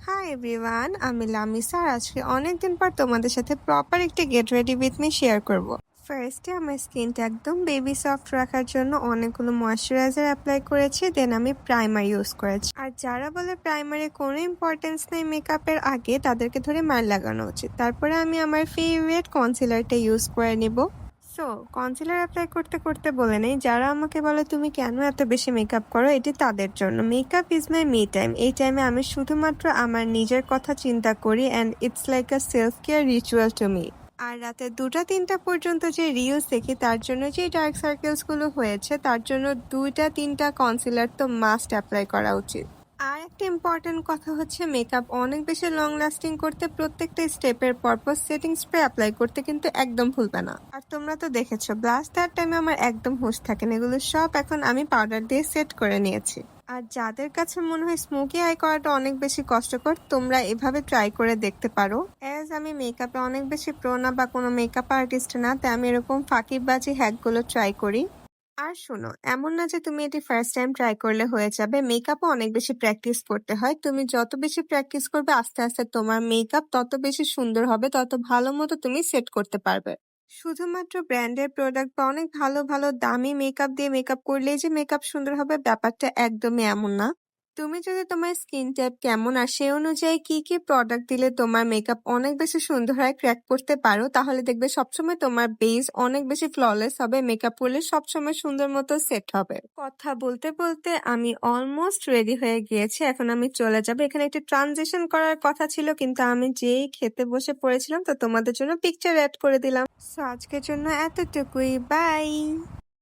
Hi everyone, আমি লামিসা। আর আজকে অনেকদিন পর তোমাদের সাথে প্রপার একটি get ready with me share করব। ফার্স্টে আমার স্কিনটা একদম বেবি সফট রাখার জন্য অনেকগুলো ময়শ্চারাইজার অ্যাপ্লাই করেছি, দেন আমি প্রাইমার ইউজ করেছি। আর যারা বলে প্রাইমারে কোনো ইম্পর্টেন্স নেই মেকআপের আগে, তাদেরকে ধরে মার লাগানো উচিত। তারপরে আমি আমার ফেভারিট কনসিলারটা ইউজ করে নিব। সো কনসিলার অ্যাপ্লাই করতে করতে বলে নেই, যারা আমাকে বলে তুমি কেন এত বেশি মেকআপ করো, এটি তাদের জন্য। Makeup is my me time. এই টাইমে আমি শুধুমাত্র আমার নিজের কথা চিন্তা করি, and it's like a self care ritual to me. আর রাতে 2টা-3টা পর্যন্ত যে রিলস দেখি, তার জন্য যে ডার্ক সার্কেলস গুলো হয়েছে, তার জন্য 2টা-3টা কনসিলার তো মাস্ট অ্যাপ্লাই করা উচিত। আর একটা ইম্পর্টেন্ট কথা হচ্ছে, মেকআপ অনেক বেশি লং লাস্টিং করতে প্রত্যেকটা স্টেপের পরপর সেটিং স্প্রে অ্যাপ্লাই করতে কিন্তু একদম ভুলবে না। আর তোমরা তো দেখেছো ব্লাশ দেওয়ার টাইমে আমার একদম হুঁশ থাকে না, এগুলো সব এখন আমি পাউডার দিয়ে সেট করে নিয়েছি। আর যাদের কাছে মনে হয় স্মোকি আই করাটা অনেক বেশি কষ্টকর, তোমরা এভাবে ট্রাই করে দেখতে পারো। অ্যাজ আমি মেকআপে অনেক বেশি প্রো না বা কোনো মেকআপ আর্টিস্ট না, তাই আমি এরকম ফাঁকিবাজি হ্যাকগুলো ট্রাই করি। আর শোনো, এমন না যে তুমি এটি ফার্স্ট টাইম ট্রাই করলে হয়ে যাবে। মেকআপও অনেক বেশি প্র্যাকটিস করতে হয়। তুমি যত বেশি প্র্যাকটিস করবে, আস্তে আস্তে তোমার মেকআপ তত বেশি সুন্দর হবে, তত ভালো মতো তুমি সেট করতে পারবে। শুধুমাত্র ব্র্যান্ডের প্রোডাক্ট বা অনেক ভালো ভালো দামি মেকআপ দিয়ে মেকআপ করলেই যে মেকআপ সুন্দর হবে, ব্যাপারটা একদমই এমন না। তুমি যদি তোমার স্কিন টাইপ কেমন আর সেই অনুযায়ী কি কি প্রোডাক্ট দিলে তোমার মেকআপ অনেক বেশি সুন্দর হয় ক্র্যাক করতে পারো, তাহলে দেখবে সবসময় তোমার বেস অনেক বেশি ফ্ললেস হবে, মেকআপ করলে সবসময় সুন্দর মতো সেট হবে। কথা বলতে বলতে আমি অলমোস্ট রেডি হয়ে গিয়েছি, এখন আমি চলে যাবো। এখানে একটি ট্রানজিশন করার কথা ছিল, কিন্তু আমি যেই খেতে বসে পড়েছিলাম, তো তোমাদের জন্য পিকচার অ্যাড করে দিলাম। সো আজকের জন্য এতটুকুই, বাই।